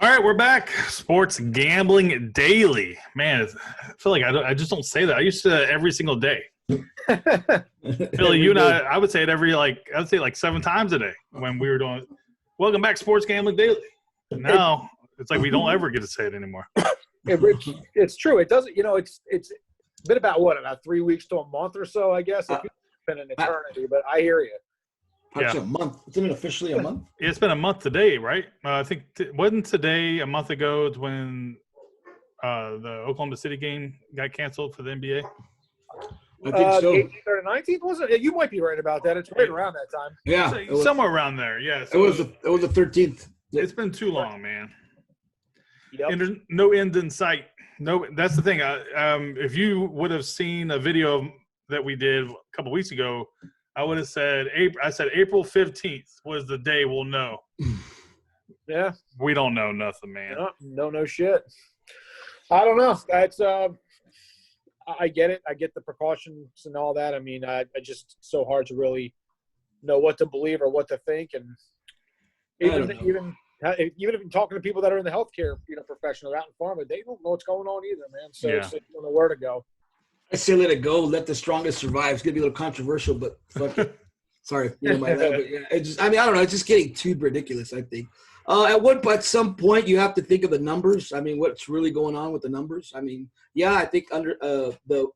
All right, we're back. Sports Gambling Daily. Man, I feel like I just don't say that. I used to every single day. Philly, you and I would say it I'd say like 7 times a day when we were doing Welcome back, Sports Gambling Daily. Now it's like we don't ever get to say it anymore. It's true. It doesn't, it's been about 3 weeks to a month or so, I guess. It's been an eternity, but I hear you. Actually, a month. Isn't it officially a month? It's been a month today, right? I think wasn't today a month ago is when the Oklahoma City game got canceled for the NBA? I think so. 18th or 19th, wasn't it? You might be right about that. It's right around that time. Yeah. Somewhere around there, yeah. So it was the 13th. It's been too long, man. Yep. And there's no end in sight. No, that's the thing. If you would have seen a video that we did a couple weeks ago, I would have said April 15th was the day we'll know. Yeah. We don't know nothing, man. No shit. I don't know. That's I get it. I get the precautions and all that. I mean, I just so hard to really know what to believe or what to think, and even if you're talking to people that are in the healthcare, profession or out in pharma, they don't know what's going on either, man. So It's, you don't know where to go. I say let it go. Let the strongest survive. It's gonna be a little controversial, but fuck it. Sorry, my love, but yeah, I don't know. It's just getting too ridiculous, I think. At some point, you have to think of the numbers. I mean, what's really going on with the numbers? I mean, yeah, I think under the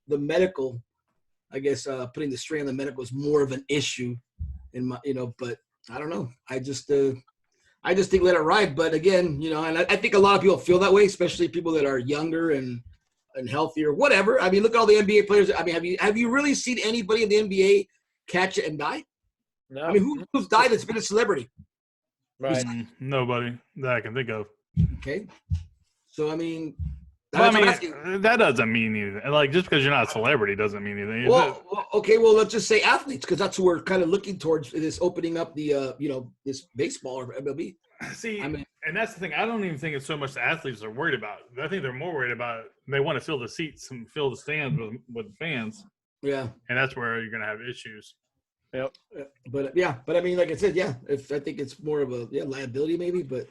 medical, I guess putting the strain on the medical is more of an issue in my, but I don't know. I just think let it ride. But again, and I think a lot of people feel that way, especially people that are younger and healthier, whatever. I mean, look at all the NBA players. I mean, have you really seen anybody in the NBA catch it and die? No. I mean, who's died that's been a celebrity? Right. Nobody that I can think of. Okay. So, I mean, that doesn't mean anything. Like, just because you're not a celebrity doesn't mean anything. Well, let's just say athletes, because that's what we're kind of looking towards, this opening up the, this baseball or MLB. See, and that's the thing. I don't even think it's so much the athletes are worried about. I think they're more worried about they want to fill the seats and fill the stands with fans. Yeah. And that's where you're going to have issues. Yep. But I mean, like I said, yeah, I think it's more of a liability maybe, but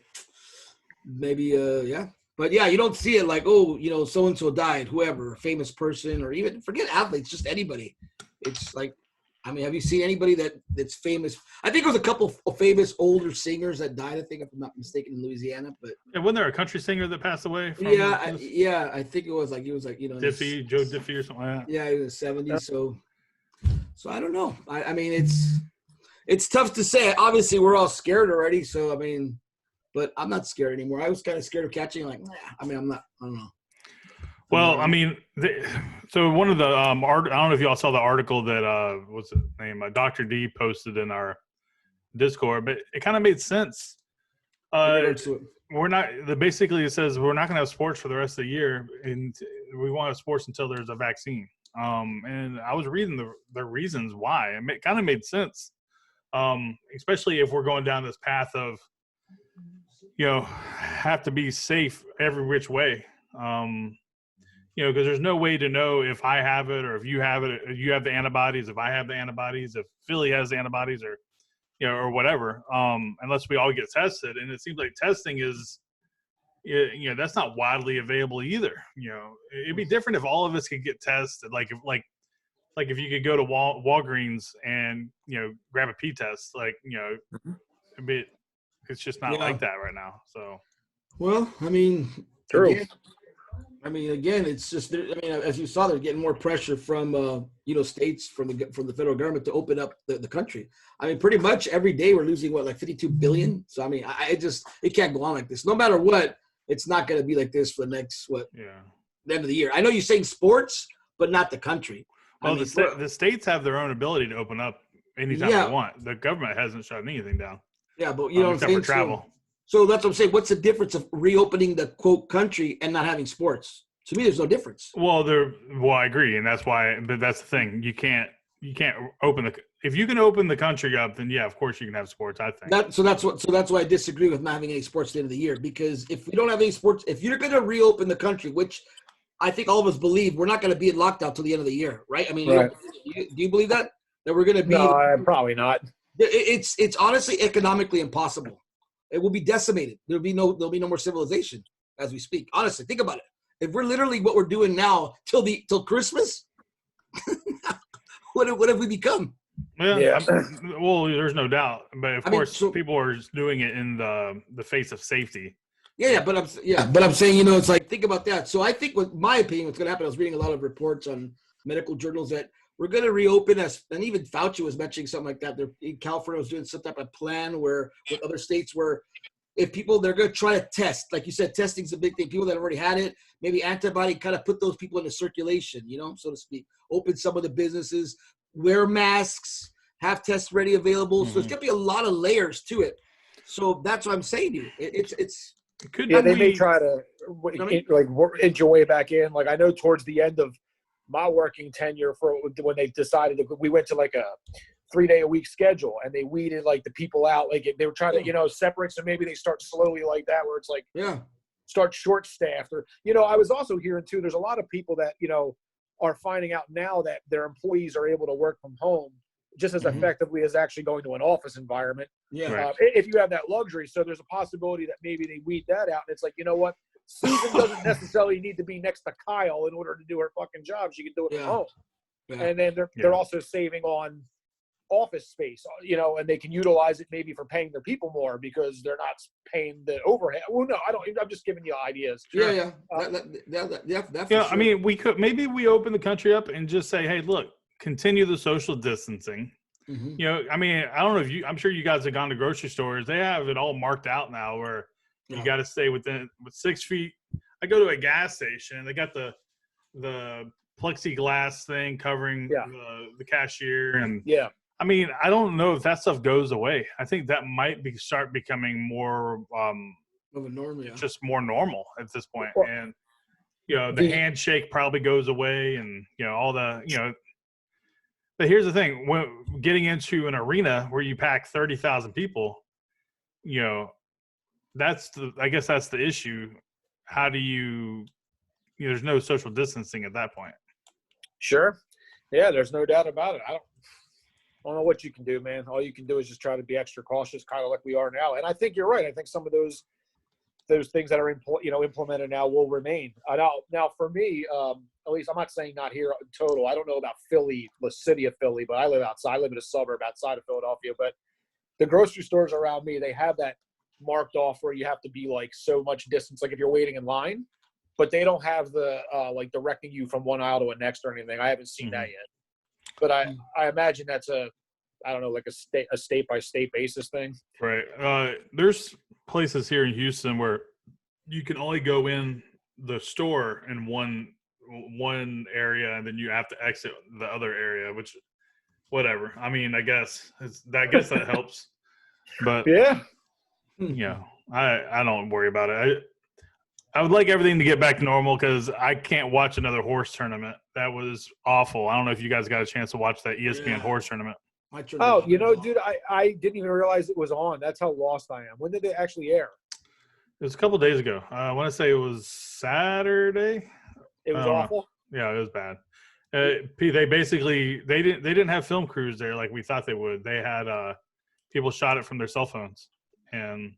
maybe, yeah. But yeah, you don't see it like, so-and-so died, whoever, famous person, or even forget athletes, just anybody. It's like, I mean, have you seen anybody that's famous? I think there was a couple of famous older singers that died, I think, if I'm not mistaken, in Louisiana. But wasn't there a country singer that passed away? I think it was like, he was like, Diffie, Joe Diffie or something like that. Yeah, he was 70s, So I don't know. I mean, it's tough to say. Obviously, we're all scared already. So, I mean, but I'm not scared anymore. I was kind of scared of catching. Like, I'm not. I don't know. Well, I mean, so one of the I don't know if y'all saw the article that what's his name, Dr. D posted in our Discord, but it kind of made sense. We're not. Basically, it says we're not going to have sports for the rest of the year, and we won't have sports until there's a vaccine. And I was reading the reasons why. It kind of made sense, especially if we're going down this path of, have to be safe every which way. Because there's no way to know if I have it or if you have it, if you have the antibodies, if I have the antibodies, if Philly has the antibodies or whatever, unless we all get tested. And it seems like testing is, that's not widely available either. It'd be different if all of us could get tested. Like if you could go to Walgreens and, grab a P test, it's just not like that right now. So, well, I mean, true. Again, it's just, as you saw, they're getting more pressure from, states, from the federal government to open up the country. I mean, pretty much every day we're losing, like 52 billion. So, I mean, it can't go on like this. No matter what, it's not going to be like this for the next, the end of the year. I know you're saying sports, but not the country. Well, the states have their own ability to open up anytime they want. The government hasn't shut anything down. Yeah, but you know what I'm saying? For travel. So that's what I'm saying. What's the difference of reopening the quote country and not having sports? To me, there's no difference. Well, I agree, and that's why. But that's the thing. You can't open if you can open the country up, then of course you can have sports. I think. So that's why I disagree with not having any sports at the end of the year, because if we don't have any sports, if you're going to reopen the country, which I think all of us believe, we're not going to be in lockdown till the end of the year, right? I mean, right. Do you believe that we're going to be? No, probably not. It's honestly economically impossible. It will be decimated. There'll be no more civilization as we speak. Honestly, think about it. If we're literally what we're doing now till Christmas, what have we become? Yeah. Well, there's no doubt, but of course, so, people are just doing it in the face of safety. But I'm saying, it's like, think about that. So I think, my opinion, what's going to happen, I was reading a lot of reports on medical journals that we're going to reopen and even Fauci was mentioning something like that. California was doing some type of plan with other states where if people, they're going to try to test, like you said, testing's a big thing. People that already had it, maybe antibody, kind of put those people into circulation, so to speak. Open some of the businesses, wear masks, have tests ready available. So there's going to be a lot of layers to it. So that's what I'm saying to you. It's they may try to inch your way back in. Like I know towards the end of my working tenure when they decided we went to like a 3-day-a-week schedule and they weeded like the people out. Like they were trying to, separate. So maybe they start slowly like that, where it's like, start short staffed or, I was also hearing too, there's a lot of people that, are finding out now that their employees are able to work from home just as effectively as actually going to an office environment. Yeah. Right. If you have that luxury. So there's a possibility that maybe they weed that out. And it's like, you know what? Susan doesn't necessarily need to be next to Kyle in order to do her fucking job. She can do it from home. Yeah. And then they're also saving on office space, and they can utilize it maybe for paying their people more because they're not paying the overhead. Well, no, I don't. I'm just giving you ideas. Sure. Sure. I mean, we open the country up and just say, hey, look, continue the social distancing. I mean, I don't know I'm sure you guys have gone to grocery stores. They have it all marked out now where you got to stay with 6 feet. I go to a gas station. They got the plexiglass thing covering the cashier and I mean, I don't know if that stuff goes away. I think that might start becoming more of a norm, just more normal at this point. And the handshake probably goes away, and all the But here's the thing: when getting into an arena where you pack 30,000 people, I guess that's the issue. How do you? There's no social distancing at that point. Sure. Yeah, there's no doubt about it. I don't know what you can do, man. All you can do is just try to be extra cautious, kind of like we are now. And I think you're right. I think some of those things that are implemented now will remain. Now for me, at least I'm not saying not here in total. I don't know about Philly, the city of Philly, but I live outside. I live in a suburb outside of Philadelphia. But the grocery stores around me, they have that marked off where you have to be like so much distance, like if you're waiting in line. But they don't have the like directing you from one aisle to the next or anything. I haven't seen that yet. But I imagine that's like a state by state basis thing. Right. There's places here in Houston where you can only go in the store in one area and then you have to exit the other area, which whatever. I mean, I guess that helps. But I don't worry about it. I would like everything to get back to normal because I can't watch another horse tournament. That was awful. I don't know if you guys got a chance to watch that ESPN horse tournament. Oh, dude, I didn't even realize it was on. That's how lost I am. When did it actually air? It was a couple of days ago. I want to say it was Saturday. It was awful. Yeah, it was bad. They basically they didn't have film crews there like we thought they would. They had people shot it from their cell phones and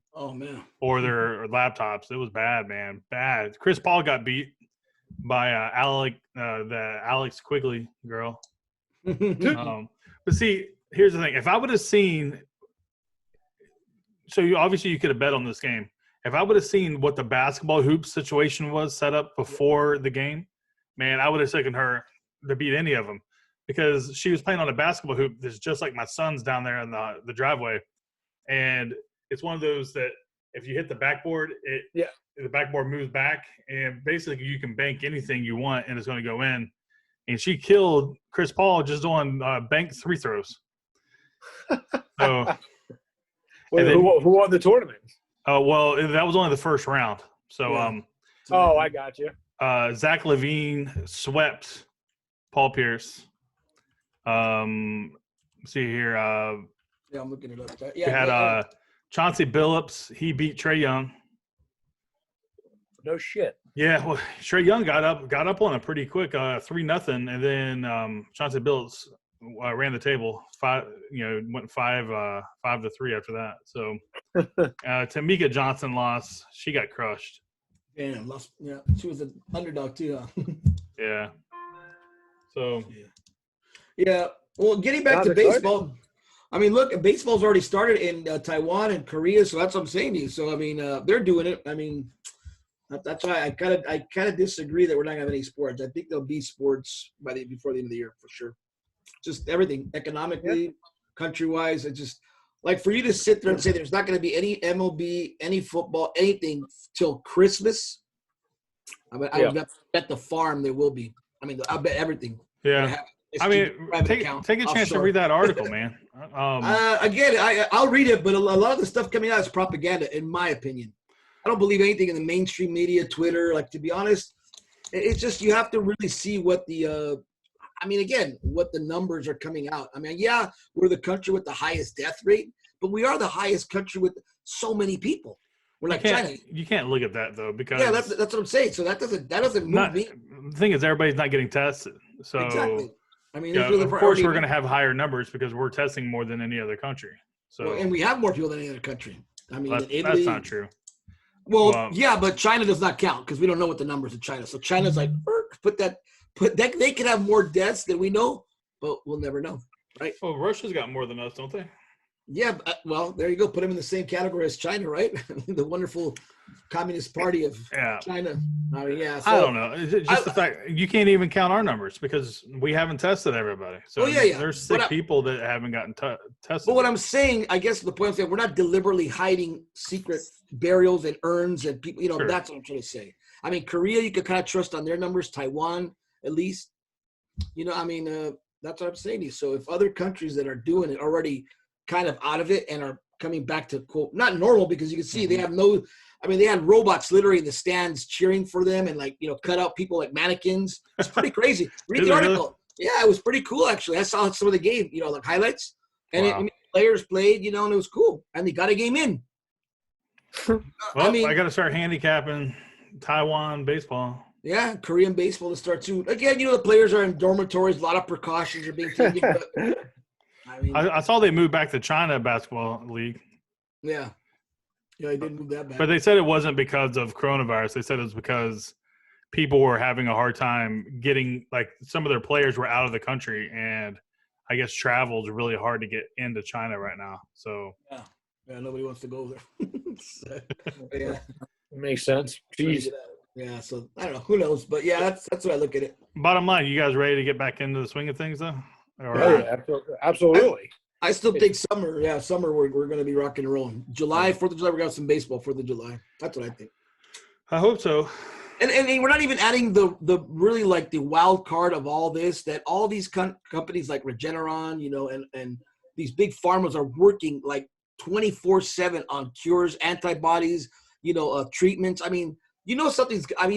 or their laptops. It was bad, man. Bad. Chris Paul got beat by the Alex Quigley girl. But see, here's the thing. If I would have seen obviously you could have bet on this game. If I would have seen what the basketball hoop situation was set up before the game, man, I would have taken her to beat any of them because she was playing on a basketball hoop that's just like my son's down there in the driveway. And it's one of those that if you hit the backboard, the backboard moves back, and basically you can bank anything you want, and it's going to go in. And she killed Chris Paul just doing bank free throws. So, who won the tournament? Well, that was only the first round. So, I got you. Zach LaVine swept Paul Pierce. See here. I'm looking it up. We had Chauncey Billups. He beat Trae Young. No shit. Yeah, well, Trae Young got up on it pretty quick, 3-0, and then Chauncey Billups ran the table. Went 5-3 after that. So Tamika Johnson lost. She got crushed. Damn, lost. Yeah, she was an underdog too. Huh? Yeah. So. Yeah. Well, getting back to baseball. I mean, look, baseball's already started in Taiwan and Korea, so that's what I'm saying to you. So I mean, they're doing it. I mean, that's why I kind of disagree that we're not gonna have any sports. I think there'll be sports before the end of the year for sure. Just everything economically, country-wise. It just like for you to sit there and say there's not going to be any MLB, any football, anything till Christmas. I would bet the farm there will be. I mean, I bet everything. Yeah. I mean, take a chance to read that article, man. Again, I'll read it, but a lot of the stuff coming out is propaganda, in my opinion. I don't believe anything in the mainstream media, Twitter. Like, to be honest, it's just you have to really see what the what the numbers are coming out. I mean, yeah, we're the country with the highest death rate, but we are the highest country with so many people. We're like China. You can't look at that though, because that's what I'm saying. So that doesn't move me. The thing is, everybody's not getting tested. So exactly. I mean, of course we're going to have higher numbers because we're testing more than any other country. So and we have more people than any other country. I mean, Italy, that's not true. Well, yeah, but China does not count because we don't know what the numbers of China. So China's like, they could have more deaths than we know, but we'll never know, right? Well, Russia's got more than us, don't they? Yeah, well, there you go. Put them in the same category as China, right? The wonderful Communist Party of China. I mean, yeah. So, I don't know. It's just the fact you can't even count our numbers because we haven't tested everybody. So there's sick people that haven't gotten tested. But what I'm saying, I guess the point I'm saying, we're not deliberately hiding secret burials and urns and people. Sure. That's what I'm trying to say. I mean, Korea, you could kind of trust on their numbers. Taiwan, at least. That's what I'm saying to you. So if other countries that are doing it already kind of out of it and are coming back to quote not normal, because you can see they have they had robots literally in the stands cheering for them and cut out people like mannequins. It's pretty crazy. Read the article. Really? Yeah, it was pretty cool actually. I saw some of the game, like highlights, and players played, and it was cool, and they got a game in. Well, I got to start handicapping Taiwan baseball. Yeah, Korean baseball to start too. Again, the players are in dormitories. A lot of precautions are being taken. But, I saw they moved back to China basketball league. Yeah, they did move that back. But they said it wasn't because of coronavirus. They said it was because people were having a hard time getting, like, some of their players were out of the country, and I guess travel is really hard to get into China right now. So yeah, nobody wants to go there. So, yeah, makes sense. Jeez. Yeah, so I don't know. Who knows? But yeah, that's what I look at it. Bottom line, you guys ready to get back into the swing of things, though? Yeah, absolutely. I still think summer. Yeah, summer we're going to be rocking and rolling. July, 4th of July, we got some baseball. 4th of July. That's what I think. I hope so. And we're not even adding the really like the wild card of all this, that all these companies like Regeneron, and these big pharmas are working like 24/7 on cures, antibodies, treatments. I mean,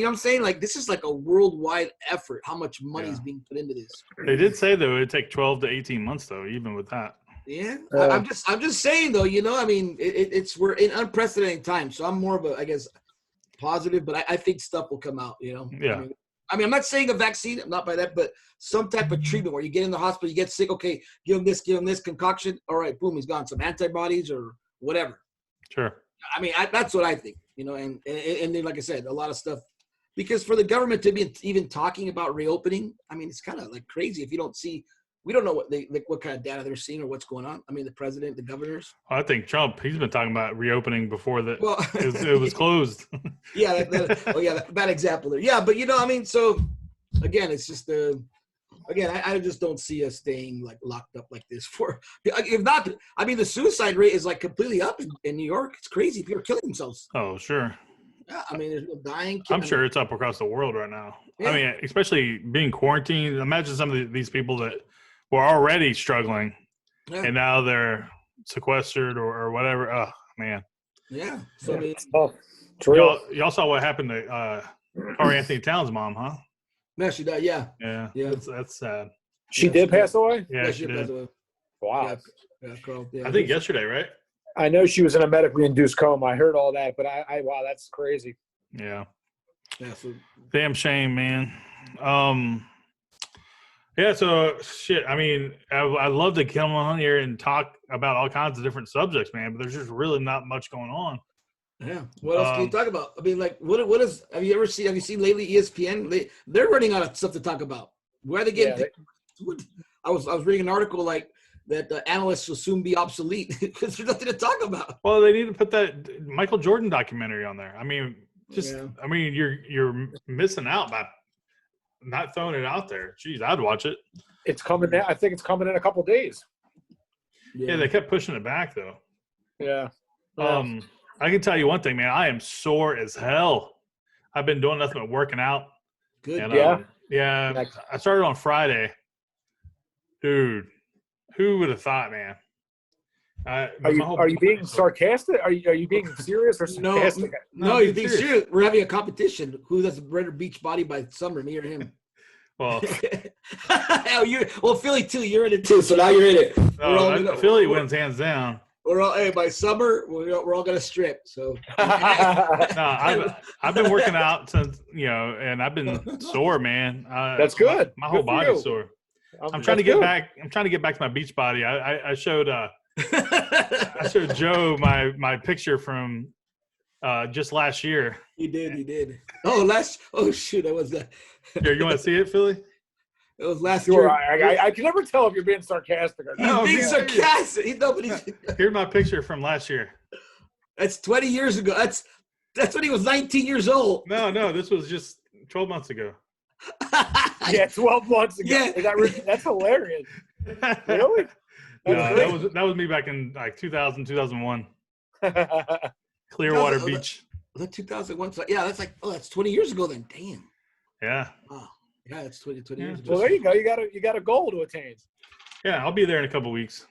I'm saying, like, this is like a worldwide effort, how much money is being put into this. They did say, though, it'd take 12 to 18 months, though, even with that. Yeah. I'm just saying, though, we're in unprecedented times. So I'm more of a, I guess, positive, but I think stuff will come out, Yeah. I mean, I'm not saying a vaccine, I'm not by that, but some type of treatment where you get in the hospital, you get sick, okay, give him this concoction. All right, boom, he's gone. Some antibodies or whatever. Sure. I mean, that's what I think, and then, like I said, a lot of stuff, because for the government to be even talking about reopening, I mean, it's kind of like crazy if you don't see, we don't know what kind of data they're seeing or what's going on. I mean, the president, the governors. I think Trump, he's been talking about reopening before it was closed. Yeah. Bad example there. Yeah. But, so again, it's just I just don't see us staying like locked up like this if not, I mean, the suicide rate is like completely up in New York. It's crazy. People are killing themselves. Oh, sure. Yeah, I mean, there's no dying. I'm sure it's up across the world right now. Yeah. I mean, especially being quarantined. Imagine some of these people that were already struggling and now they're sequestered or whatever. Oh, man. Yeah. So I mean, y'all saw what happened to Corey Anthony Towns' mom, huh? No, she died. Yeah. Yeah. That's sad. She did pass away? Yeah, she did. Wow. Yeah, Carl, yeah. I think yesterday, right? I know she was in a medically induced coma. I heard all that, but wow, that's crazy. Yeah. Yeah. So, damn shame, man. Yeah, so shit. I mean, I'd love to come on here and talk about all kinds of different subjects, man. But there's just really not much going on. Yeah. What else can you talk about? I mean, like, what is? Have you seen lately ESPN? They're running out of stuff to talk about. Where are they getting? I was reading an article like that the analysts will soon be obsolete because there's nothing to talk about. Well, they need to put that Michael Jordan documentary on there. I mean, I mean, you're missing out by not throwing it out there. Jeez, I'd watch it. It's coming out. I think it's coming in a couple of days. Yeah, they kept pushing it back though. Yeah. I can tell you one thing, man. I am sore as hell. I've been doing nothing but working out. Good. And, yeah. I started on Friday. Dude, who would have thought, man? Are you being sarcastic? Are you being serious or sarcastic? No, you're being serious. We're having a competition. Who has a better beach body by summer, me or him? Well, Philly too. You're in it too. So now you're in it. No, Philly wins hands down. We're all by summer. We're all gonna strip. So no, I've been working out since and I've been sore, man. That's good. My whole body's sore. I'm trying to get back. I'm trying to get back to my beach body. I showed I showed Joe my picture from just last year. He did. Oh shoot, that was that. Here, you want to see it, Philly? It was last year. I can never tell if you're being sarcastic or not. He's being sarcastic. Here's my picture from last year. That's 20 years ago. That's when he was 19 years old. No, this was just 12 months ago. Yeah, 12 months ago. Yeah. That's hilarious. Really? No, that was me back in like 2000, 2001. Clearwater Beach. Was that 2001? Yeah, that's 20 years ago then. Damn. Yeah. Wow. Yeah, it's 20 years ago. Well, there you go. You got a goal to attain. Yeah, I'll be there in a couple weeks.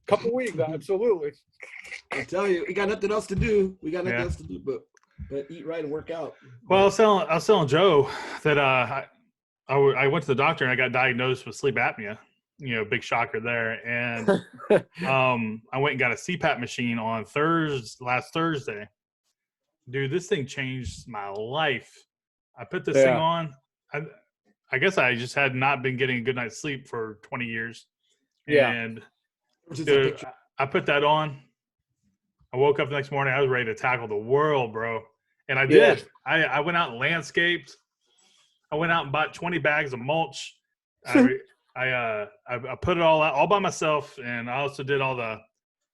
Couple weeks, absolutely. I tell you, we got nothing else to do. Else to do but eat right and work out. Well, I was telling Joe that I went to the doctor and I got diagnosed with sleep apnea. Big shocker there. And I went and got a CPAP machine on last Thursday. Dude, this thing changed my life. I put this thing on. I guess I just had not been getting a good night's sleep for 20 years. Yeah. And dude, I put that on. I woke up the next morning. I was ready to tackle the world, bro. And I did. Yeah. I went out and landscaped. I went out and bought 20 bags of mulch. I put it all out all by myself. And I also did all the,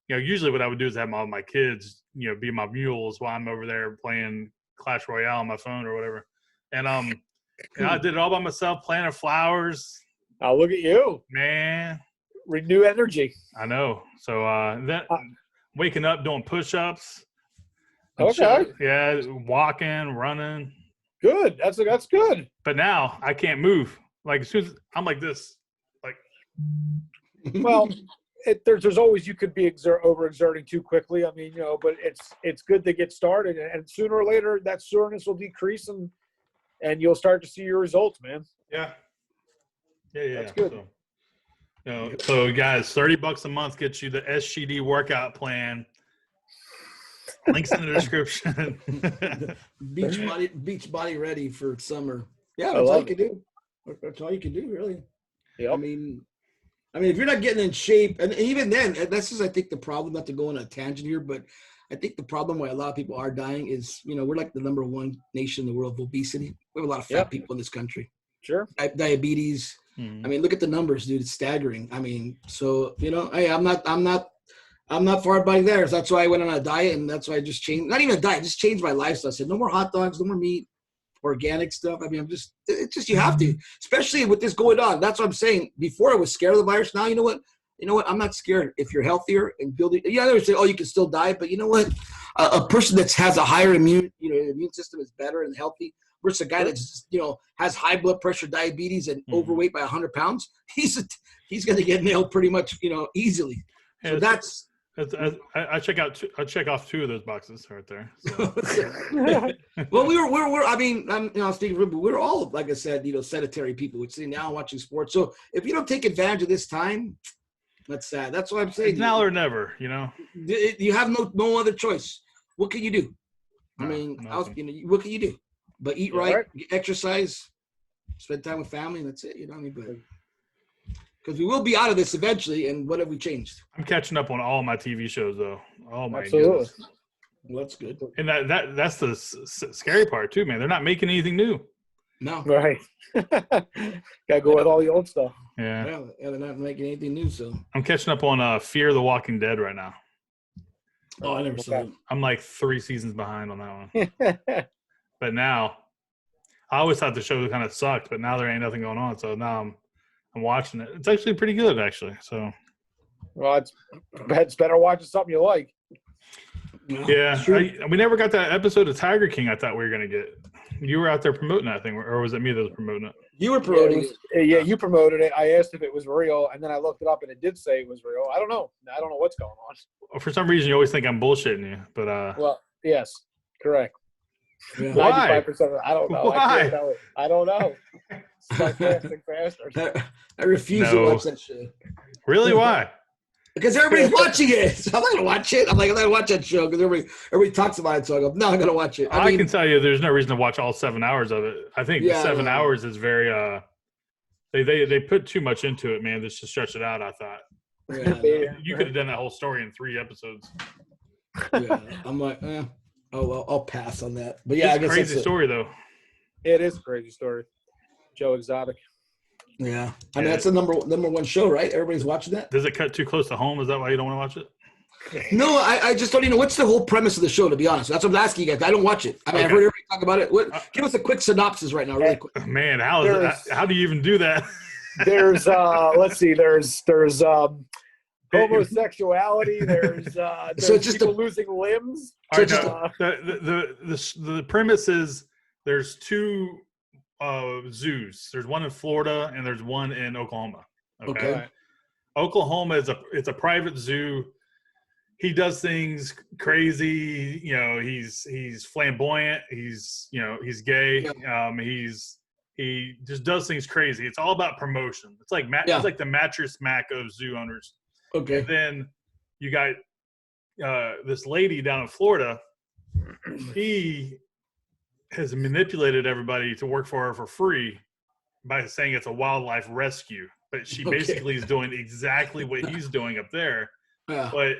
usually what I would do is have all my kids, be my mules while I'm over there playing Clash Royale on my phone or whatever. And I did it all by myself, planting flowers. Oh, look at you, man! Renew energy. I know. So then waking up, doing push-ups. Okay. Yeah, walking, running. Good. That's good. But now I can't move. Like as soon as I'm like this, like. Well, there's always you could be overexerting too quickly. I mean, but it's good to get started, and sooner or later that soreness will decrease and you'll start to see your results, man. Yeah. That's good. So guys, $30 a month gets you the SGD workout plan. Links in the description. Beach body ready for summer. Yeah, that's all you can do. That's all you can do, really. Yeah. I mean, if you're not getting in shape, and even then, and that's just I think the problem. Not to go on a tangent here, but I think the problem why a lot of people are dying is, we're like the number one nation in the world of obesity. We have a lot of fat people in this country. Sure. Diabetes. I mean, look at the numbers, dude. It's staggering. I mean, so, hey, I'm not far by there. So that's why I went on a diet, and that's why I just changed. Not even a diet, just changed my lifestyle. I said, no more hot dogs, no more meat, organic stuff. I mean, it's just you have to, especially with this going on. That's what I'm saying. Before I was scared of the virus. Now, you know what? I'm not scared. If you're healthier and building, I never say, you can still die, but you know what? A person that has a higher immune system is better and healthy versus a guy that's has high blood pressure, diabetes, and overweight by 100 pounds. He's going to get nailed pretty much, easily. So that's. I check off 2 of those boxes right there. So. Well, we're Steve, we're all, like I said, sedentary people. We're sitting down watching sports. So if you don't take advantage of this time, that's sad. That's what I'm saying. It's now or never, You have no other choice. What can you do? What can you do? But eat right, exercise, spend time with family, and that's it. But Because we will be out of this eventually. And what have we changed? I'm catching up on all my TV shows though. Oh my Absolutely. goodness. Well, that's good. And that's the scary part too, man. They're not making anything new. No. Right. Gotta go with all the old stuff. Yeah. Yeah, they're not making anything new. So I'm catching up on Fear the Walking Dead right now. oh, I never saw it. I'm like 3 seasons behind on that one. But now, I always thought the show kind of sucked, but now there ain't nothing going on. So now I'm watching it. It's actually pretty good, actually. So Well, it's better watching something you like. yeah, we never got that episode of Tiger King. I thought we were gonna get. You were out there promoting that thing, or was it me that was promoting it? You were promoting it. Yeah, you promoted it. I asked if it was real, and then I looked it up, and it did say it was real. I don't know what's going on. For some reason, you always think I'm bullshitting you, but well, yes, correct. Yeah. 95%. I don't know. Why? I can't tell it. I don't know. Sarcastic bastard. I refuse to watch that show. Really? Why? Because everybody's watching it. So I'm not going to watch it. I'm not going to watch that show because everybody talks about it. So I go, no, I'm going to watch it. I can tell you there's no reason to watch all 7 hours of it. I think the 7 hours is very they put too much into it, man, just to stretch it out, I thought. Yeah, you could have done that whole story in 3 episodes. Yeah. I'm like, oh, well, I'll pass on that. But yeah, it's a crazy story, though. It is a crazy story. Joe Exotic. Yeah. I mean, that's the number one show, right? Everybody's watching that. Does it cut too close to home? Is that why you don't want to watch it? No, I just don't even know. What's the whole premise of the show, to be honest? That's what I'm asking you guys. I don't watch it. I mean, I've heard everybody talk about it. Give us a quick synopsis right now, really quick. Man, how do you even do that? There's let's see, there's homosexuality, there's So it's just people losing limbs. All right, the premise is there's 2 zoos. There's one in Florida and there's one in Oklahoma. Okay. Oklahoma it's a private zoo. He does things crazy. You know, he's flamboyant. He's gay. Yeah. He just does things crazy. It's all about promotion. It's like it's like the Mattress Mac of zoo owners. Okay. And then you got this lady down in Florida. He has manipulated everybody to work for her for free by saying it's a wildlife rescue. But she basically is doing exactly what he's doing up there. Yeah. But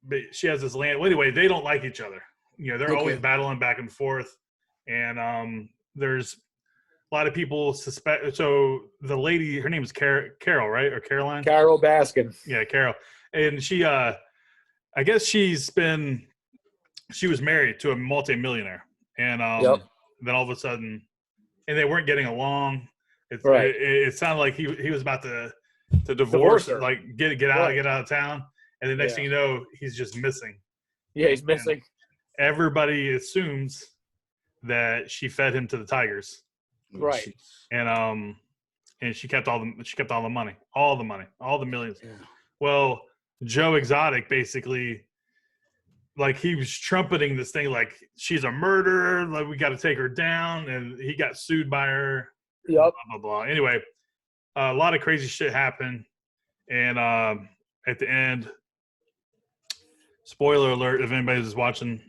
but she has this land. Well, anyway, they don't like each other. They're always battling back and forth. And there's a lot of people suspect. So the lady, her name is Carol, right? Or Caroline? Carol Baskin. Yeah, Carol. And she, I guess she was married to a multimillionaire. And then all of a sudden, and they weren't getting along. It sounded like he was about to divorce her, like get out of town. And the next thing you know, he's just missing. Yeah, he's missing. And everybody assumes that she fed him to the tigers. Right. And she kept all the money, all the millions. Yeah. Well, Joe Exotic basically, like, he was trumpeting this thing like she's a murderer, like we got to take her down, and he got sued by her. Yep. Blah blah blah. Anyway, a lot of crazy shit happened, and at the end, spoiler alert if anybody's watching,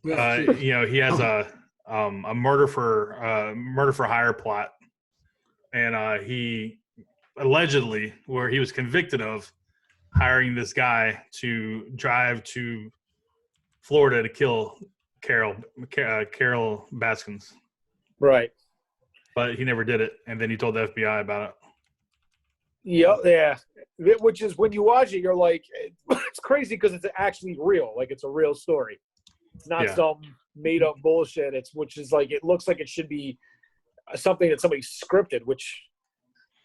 he has a murder for hire plot, and he allegedly, where he was convicted of hiring this guy to drive to Florida to kill Carol Baskins. Right. But he never did it, and then he told the FBI about it. Yep, yeah. Which is, when you watch it, you're like, it's crazy because it's actually real. Like, it's a real story. It's not some made-up bullshit. Which is like, it looks like it should be something that somebody scripted, which,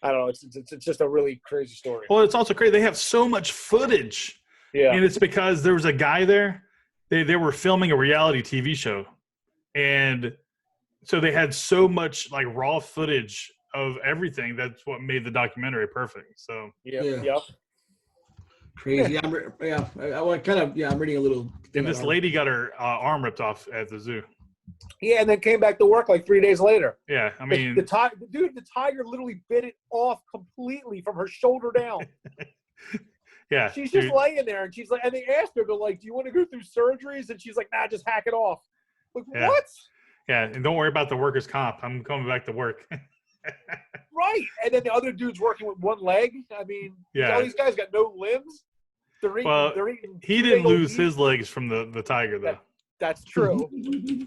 I don't know, it's just a really crazy story. Well, it's also crazy. They have so much footage. Yeah. And it's because there was a guy there. They were filming a reality TV show. And so they had so much, like, raw footage of everything. That's what made the documentary perfect. So yep. Crazy. I'm reading a little. And this lady got her arm ripped off at the zoo. Yeah, and then came back to work like 3 days later. Yeah, I mean, the tiger literally bit it off completely from her shoulder down. Yeah, she's just laying there, and she's like, and they asked her, they're like, "Do you want to go through surgeries?" And she's like, "Nah, just hack it off." Like, what? Yeah, and don't worry about the workers' comp. I'm coming back to work. Right. And then the other dude's working with one leg. I mean, Yeah. all these guys got no limbs. They're eating he didn't lose his legs from the tiger, though. That's true.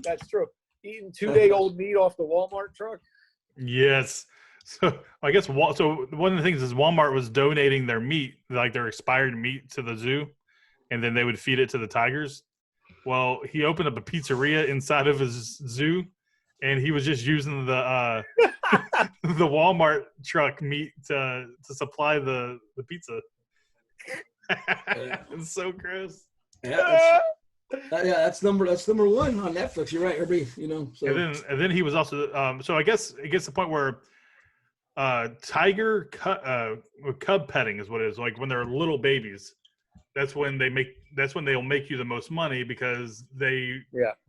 That's true. Eating 2-day-old meat off the Walmart truck. Yes. So I guess so. One of the things is Walmart was donating their meat, like their expired meat, to the zoo, and then they would feed it to the tigers. Well, he opened up a pizzeria inside of his zoo, and he was just using the the Walmart truck meat to supply the pizza. It's so gross. Yeah, that's number one on Netflix. You're right, everybody. You know. So. And then he was also so I guess it gets to the point where tiger cub petting is what it is. Like when they're little babies, that's when they'll make you the most money because they're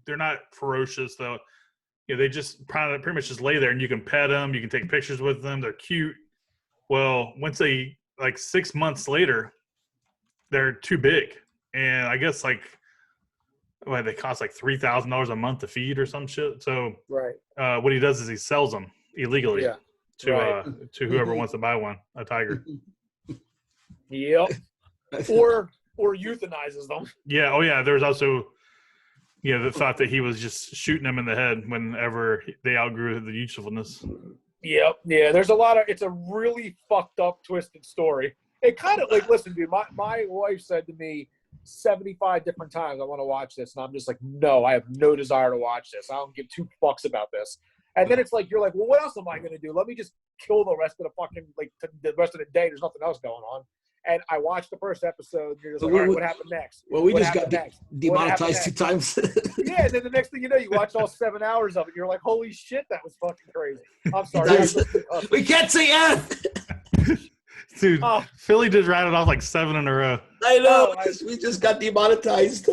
not ferocious though. You know, they just pretty much just lay there and you can pet them, you can take pictures with them, they're cute. Well, once they like 6 months later, they're too big, and I guess like they cost like $3,000 a month to feed or some shit. So what he does is he sells them illegally to whoever wants to buy one, a tiger. Yep. or euthanizes them. Yeah. Oh yeah. There's also the thought that he was just shooting them in the head whenever they outgrew the usefulness. Yep. Yeah. There's a lot of. It's a really fucked up, twisted story. It kind of like, listen, dude. My wife said to me 75 different times, "I want to watch this," and I'm just like, "No, I have no desire to watch this. I don't give two fucks about this." And then it's like you're like, "Well, what else am I going to do? Let me just kill the rest of the fucking the rest of the day. There's nothing else going on." And I watched the first episode. And you're just like, all right, what happened next? Well, we just got demonetized 2 times. Yeah, and then the next thing you know, you watch all 7 hours of it. You're like, holy shit, that was fucking crazy. I'm sorry. We can't say F. Dude, Philly just rattled off like 7 in a row. I know. We just got demonetized.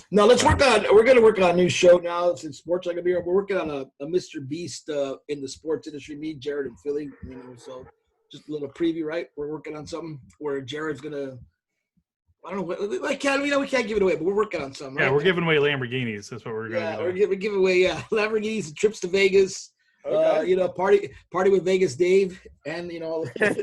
Now let's we're going to work on a new show now. Since sports are going to be here, we're working on a Mr. Beast in the sports industry. Me, Jared, and Philly. So just a little preview, right? We're working on something where Jared's going to. I don't know. We can't give it away, but we're working on something. Right? Yeah, we're giving away Lamborghinis. That's what we're going to do. We're giving away Lamborghinis and trips to Vegas. Okay. Party with Vegas Dave, and have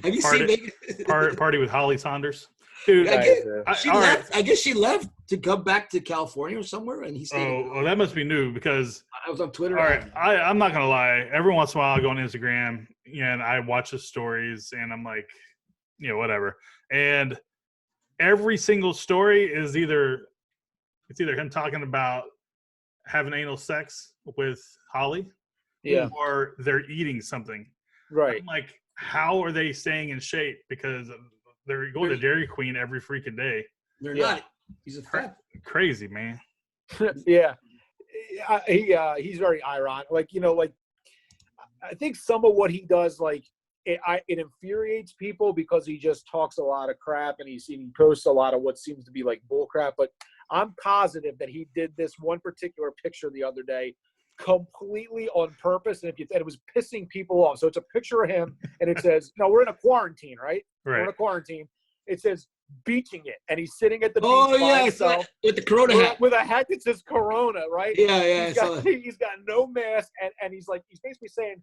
you seen Vegas? Party with Holly Saunders, dude. I guess she left to come back to California or somewhere, and he stayed. Oh, that must be new because I was on Twitter. All right, I'm not gonna lie. Every once in a while, I go on Instagram and I watch the stories, and I'm like, whatever. And every single story is either him talking about having anal sex with Holly, or they're eating something. Right. I'm like, how are they staying in shape? Because they're going to Dairy Queen every freaking day. They're not. He's a fat. Crazy, man. Yeah. He's very ironic. I think some of what he does, it infuriates people because he just talks a lot of crap and he posts a lot of what seems to be like bull crap. But I'm positive that he did this one particular picture the other day completely on purpose, and it was pissing people off. So it's a picture of him, and it says, "No, we're in a quarantine, right? We're in a quarantine." It says beaching it, and he's sitting at the beach by himself with the Corona hat, with a hat that says Corona, right? Yeah. He's got no mask, and he's basically saying,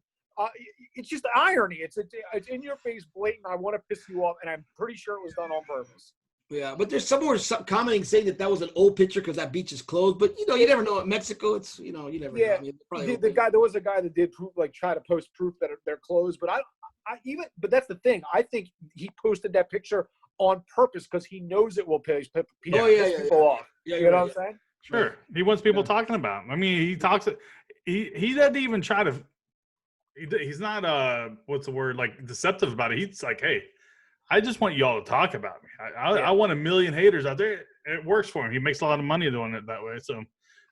it's just irony. It's in your face, blatant. I want to piss you off, and I'm pretty sure it was done on purpose. Yeah, but there's someone commenting saying that was an old picture because that beach is closed. But you never know. In Mexico, it's you never know. There was a guy that did try to post proof that they're closed. But but that's the thing. I think he posted that picture on purpose because he knows it will piss people off. Yeah, you know what I'm saying? Sure, he wants people talking about him. I mean, he talks. He doesn't even try to. He's not what's the word, deceptive about it. He's like, hey, I just want y'all to talk about me. I want 1 million haters out there. It works for him. He makes a lot of money doing it that way. So, I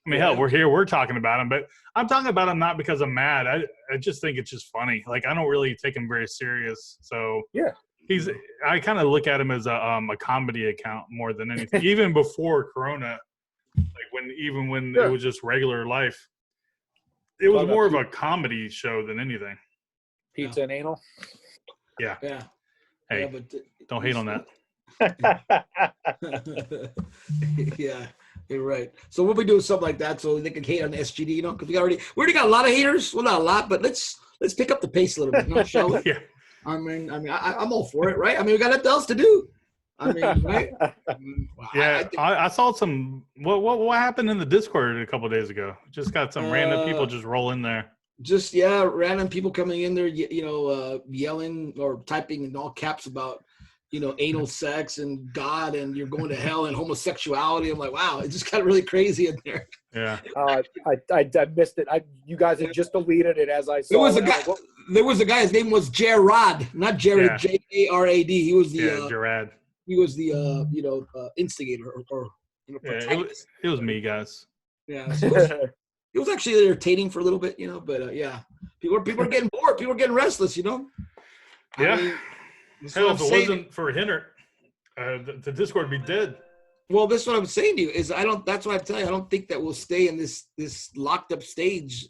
mean, hell, we're here. We're talking about him. But I'm talking about him not because I'm mad. I just think it's just funny. I don't really take him very serious. So, I kind of look at him as a comedy account more than anything. Even before Corona, when it was just regular life, it was more of a comedy show than anything. Pizza and anal? Yeah. Yeah. Hey, don't hate on that. Yeah. You're right. So we'll be doing something like that so they can hate on the SGD, you know, because we already got a lot of haters. Well, not a lot, but let's pick up the pace a little bit, you know, shall we? Yeah. I'm all for it, right? I mean, we got nothing else to do. I mean, right? Yeah, I saw some. What happened in the Discord a couple of days ago? Just got some random people just roll in there. Just random people coming in there, yelling or typing in all caps about, anal sex and God and you're going to hell and homosexuality. I'm like, wow, it just got really crazy in there. Yeah. I missed it. You guys had just deleted it as I saw. There was a guy. His name was Jarad, not Jared. Yeah. Jarad. He was the Jarad. He was the instigator or protagonist. It was me, guys. Yeah. So it was actually entertaining for a little bit, but yeah, people are getting bored. People are getting restless, Yeah. I mean, hell, if it wasn't for Hinner, the Discord would be dead. Well, that's what I'm saying to you. That's what I'm telling you. I don't think that we'll stay in this locked up stage,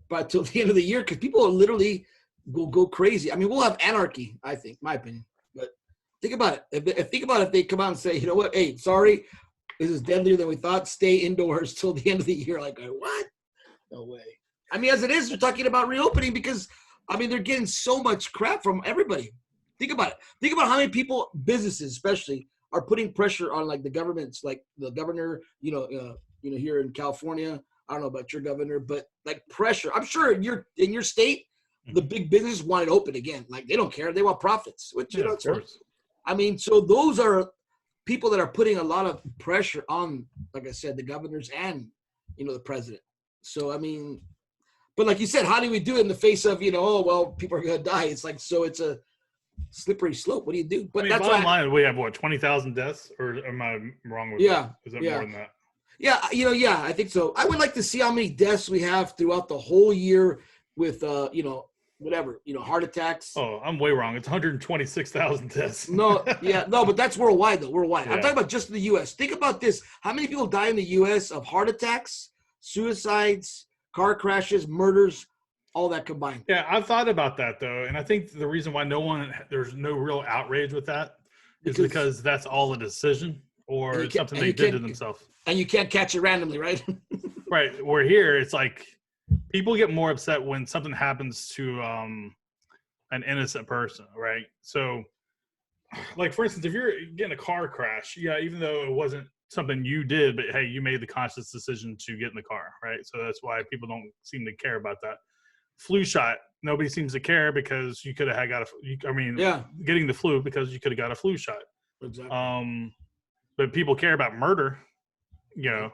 but till the end of the year, because people literally will go crazy. I mean, we'll have anarchy. I think, my opinion. But think about it. If they come out and say, you know what? Hey, sorry, this is deadlier than we thought. Stay indoors till the end of the year. Like, what? No way. I mean, as it is, they're talking about reopening because, I mean, they're getting so much crap from everybody. Think about it. Think about how many people, businesses especially, are putting pressure on like the governments, like the governor, here in California. I don't know about your governor, but like pressure. I'm sure in your state, the big business want it open again. Like they don't care. They want profits, which of course. I mean, so those are people that are putting a lot of pressure on, like I said, the governors and, the president. So, I mean, but like you said, how do we do it in the face of, people are going to die? It's like, so it's a slippery slope. What do you do? But that's bottom line, we have 20,000 deaths, or am I wrong with that? Is that more than that? Yeah, I think so. I would like to see how many deaths we have throughout the whole year with, heart attacks. Oh, I'm way wrong. It's 126,000 deaths. But that's worldwide though. Worldwide. Yeah. I'm talking about just the U.S. Think about this: how many people die in the U.S. of heart attacks, suicides, car crashes, murders, all that combined? Yeah, I've thought about that though, and I think the reason why there's no real outrage with that is because that's all a decision or it's something they did to themselves. And you can't catch it randomly, right? Right. We're here. It's like people get more upset when something happens to an innocent person, right? So, like for instance, if you're getting a car crash, even though it wasn't something you did, but hey, you made the conscious decision to get in the car, right? So that's why people don't seem to care about that. Flu shot, nobody seems to care because you could have getting the flu because you could have got a flu shot. Exactly. But people care about murder, because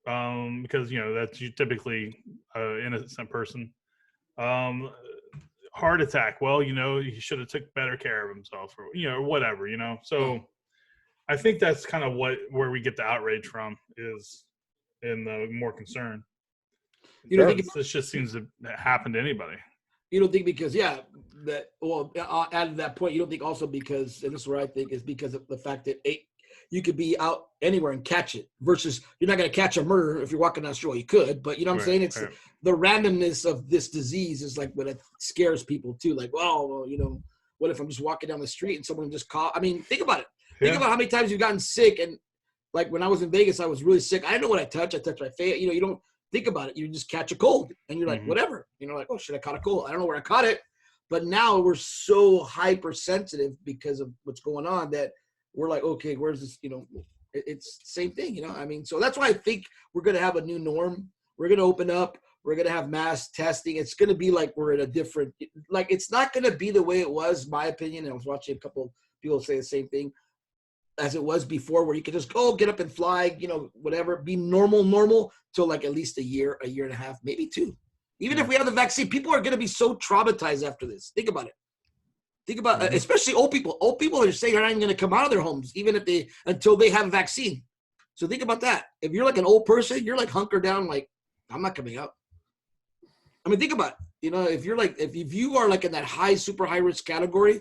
that's typically an innocent person. Heart attack, well, he should have took better care of himself, or whatever, So I think that's kind of where we get the outrage from is in the more concern. This just seems to happen to anybody. You don't think because add to that point, you don't think also because, and this is where I think is because of the fact that you could be out anywhere and catch it versus you're not going to catch a murderer if you're walking down the street. Well, you could, but you know what I'm saying? It's the randomness of this disease is like what it scares people too. Like, well, what if I'm just walking down the street and someone just call? I mean, think about it. Think about how many times you've gotten sick. And like when I was in Vegas, I was really sick. I didn't know what I touched. I touched my face. You don't think about it. You just catch a cold and you're like, whatever. Like, oh, shit, I caught a cold. I don't know where I caught it. But now we're so hypersensitive because of what's going on that we're like, okay, where's this? It's the same thing, I mean, so that's why I think we're going to have a new norm. We're going to open up. We're going to have mass testing. It's going to be like we're in a different, like, it's not going to be the way it was, my opinion. And I was watching a couple people say the same thing as it was before, where you could just go get up and fly, whatever, be normal till like at least a year and a half, maybe 2. Even if we have the vaccine, people are going to be so traumatized after this. Think about it. Think about, especially old people. Old people are saying they're not even going to come out of their homes, even until they have a vaccine. So think about that. If you're like an old person, you're like hunkered down, like, I'm not coming out. I mean, think about it. If you're like, if you are like in that super high risk category,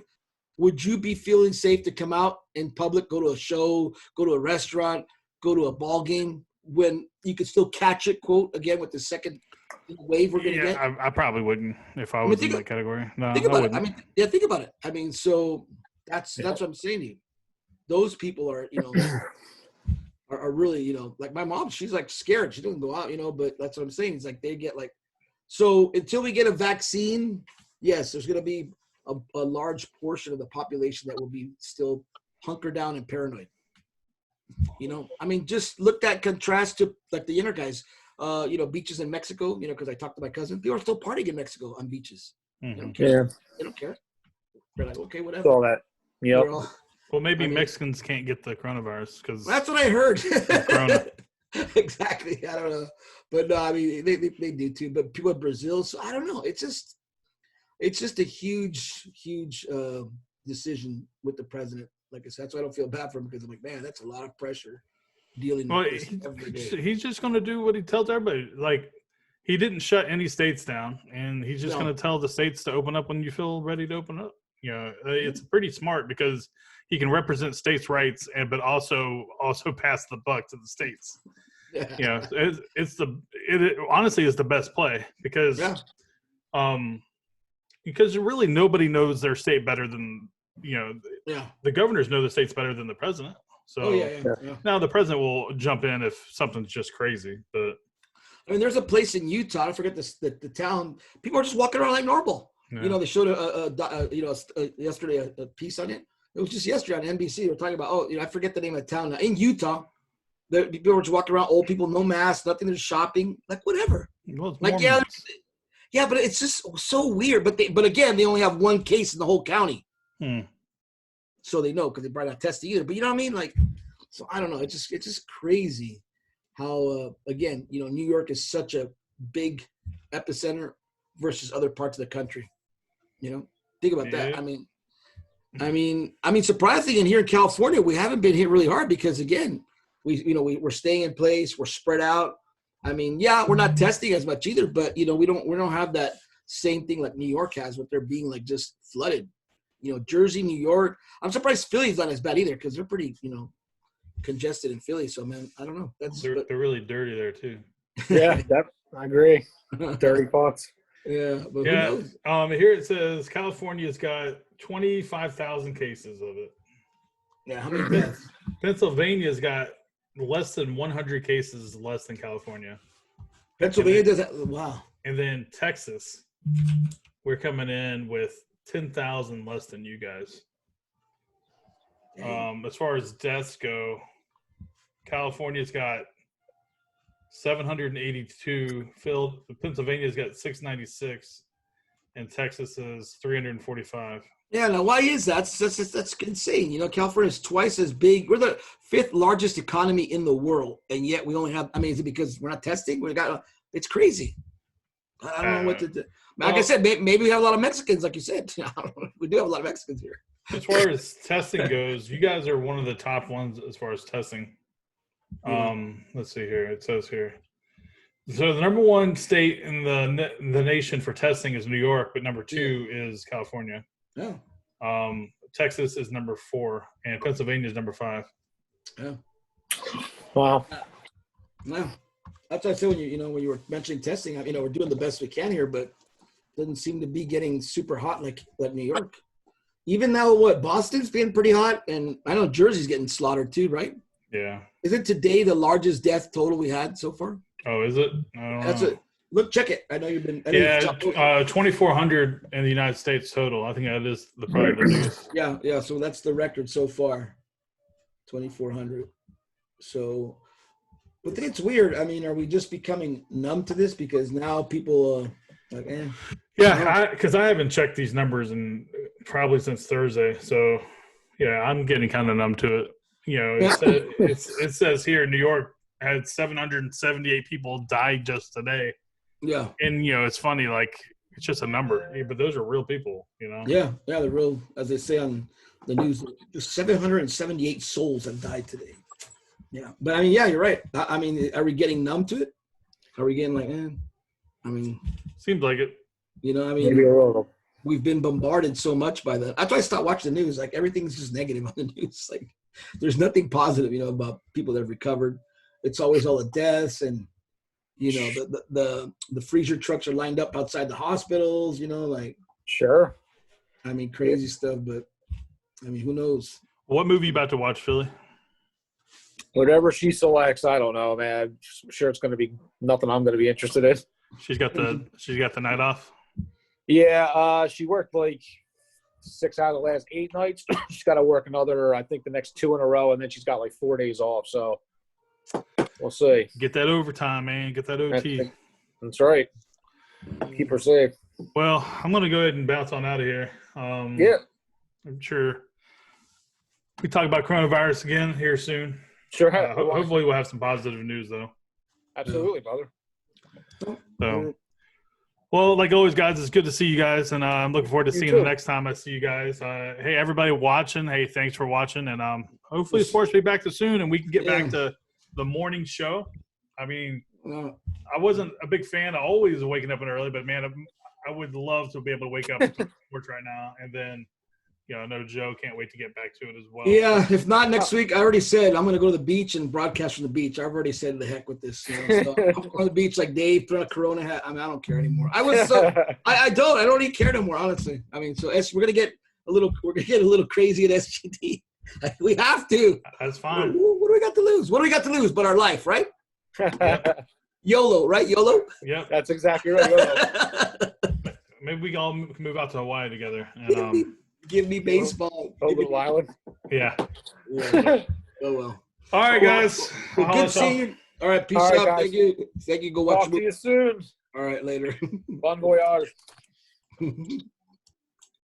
would you be feeling safe to come out in public, go to a show, go to a restaurant, go to a ball game when you could still catch it, quote, again, with the second wave we're going to get? I probably wouldn't if I was in that category. No, think about it. I mean, think about it. I mean, so that's what I'm saying to you. Those people are, are really, you know, like my mom, she's like scared. She doesn't go out, you know, but that's what I'm saying. It's like they get like, so until we get a vaccine, yes, there's going to be a large portion of the population that will be still hunkered down and paranoid. You know, I mean, just look at contrast to like the inner guys, you know, beaches in Mexico, you know, because I talked to my cousin. People are still partying in Mexico on beaches. They don't care. Yeah. They don't care. They're like, okay, whatever. Saw that. Yep. Well, maybe Mexicans can't get the coronavirus because that's what I heard. Corona. Exactly. I don't know, but no, I mean they do too. But people in Brazil, so I don't know. It's just a huge decision with the president. Like I said, that's why I don't feel bad for him because I'm like, man, that's a lot of pressure dealing with this every day. He's just going to do what he tells everybody. Like, he didn't shut any states down, and he's just going to tell the states to open up when you feel ready to open up. You know, it's pretty smart because he can represent states' rights, but also pass the buck to the states. Yeah. You know, it honestly is the best play because really nobody knows their state better than, you know, the governors know the states better than the president. So now the president will jump in if something's just crazy. But I mean, there's a place in Utah. I forget the town. People are just walking around like normal. Yeah. You know, they showed yesterday a piece on it. It was just yesterday on NBC. They were talking about, I forget the name of the town now. In Utah, people were just walking around, old people, no masks, nothing. They're shopping, like whatever. Well, like but it's just so weird. But again, they only have one case in the whole county. So they know because they probably not tested either. But you know what I mean? Like, so I don't know. It's just crazy how again, you know, New York is such a big epicenter versus other parts of the country. You know, think about that. I mean, surprisingly, and here in California, we haven't been hit really hard because again, we're staying in place, we're spread out. I mean, we're not testing as much either, but you know, we don't have that same thing like New York has, with they're being like just flooded. You know, Jersey, New York. I'm surprised Philly's not as bad either because they're pretty, you know, congested in Philly. So man, I don't know. They're really dirty there too. Yeah, I agree. Dirty spots. Yeah, but who knows? Here it says California's got 25,000 cases of it. Yeah, how many deaths? Pennsylvania's got less than 100 cases less than California. Pennsylvania does that. Wow. And then Texas, we're coming in with 10,000 less than you guys. As far as deaths go, California's got 782 filled. Pennsylvania's got 696, and Texas is 345. Yeah, now why is that? That's insane. You know, California is twice as big. We're the 5th largest economy in the world, and yet we only have. I mean, is it because we're not testing? It's crazy. I don't know what to do. Like I said, maybe we have a lot of Mexicans, like you said. We do have a lot of Mexicans here. As far as testing goes, you guys are one of the top ones as far as testing. Let's see here. It says here. So the number 1 state in the nation for testing is New York, but number 2 is California. Yeah. Texas is number 4, and Pennsylvania is number 5. Yeah. Wow. Yeah. That's what I said when you were mentioning testing. You know, we're doing the best we can here, but doesn't seem to be getting super hot like New York. Even now, Boston's being pretty hot, and I know Jersey's getting slaughtered too, right? Yeah. Isn't today the largest death total we had so far? Oh, is it? I don't know. Look, check it. I know you've been. 2,400 in the United States total. I think that is probably the biggest. Yeah. So that's the record so far. 2,400. So, but then it's weird. I mean, are we just becoming numb to this because now people like, eh? Yeah, because I haven't checked these numbers probably since Thursday. So, yeah, I'm getting kind of numb to it. You know, it says here New York had 778 people died just today. Yeah. And, you know, it's funny, like, it's just a number. Yeah, but those are real people, you know? Yeah, they're real, as they say on the news, 778 souls have died today. Yeah. But, I mean, yeah, you're right. I mean, are we getting numb to it? Are we getting like, I mean. Seems like it. You know, I mean. Maybe a little. We've been bombarded so much by that. That's why I stopped watching the news. Like, everything's just negative on the news. Like, there's nothing positive, you know, about people that have recovered. It's always all the deaths and, you know, the freezer trucks are lined up outside the hospitals, you know, like. Sure. I mean, crazy stuff, but, I mean, who knows? What movie you about to watch, Philly? Whatever she selects, I don't know, man. I'm sure it's going to be nothing I'm going to be interested in. She's got the night off. Yeah, she worked like 6 out of the last 8 nights. She's got to work another, I think, the next 2 in a row, and then she's got like 4 days off. So we'll see. Get that overtime, man. Get that OT. That's right. Keep her safe. Well, I'm going to go ahead and bounce on out of here. Yeah. I'm sure we talk about coronavirus again here soon. Sure. Hopefully we'll have some positive news, though. Absolutely, brother. So, well, like always, guys, it's good to see you guys, and I'm looking forward to seeing you the next time I see you guys. Hey, everybody watching, hey, thanks for watching, and hopefully sports will be back to soon, and we can get back to the morning show. I mean, I wasn't a big fan of always waking up early, but, man, I would love to be able to wake up and sports right now, and then – I know Joe can't wait to get back to it as well. Yeah, if not next week, I already said I'm going to go to the beach and broadcast from the beach. I've already said the heck with this. So I'm on the beach like Dave, throw a Corona hat. I mean, I don't care anymore. I don't even care anymore, honestly. I mean, so we're going to get a little crazy at SGD. We have to. That's fine. What do we got to lose? What do we got to lose but our life, right? YOLO, right? YOLO? Yep. That's exactly right. YOLO. Maybe we can all move out to Hawaii together. And give me baseball. Little island. Yeah. Oh, well. All right, guys. Well, good seeing you. All right, peace out. Guys. Thank you. Go watch. Talk to you soon. All right, later. Bon voyage.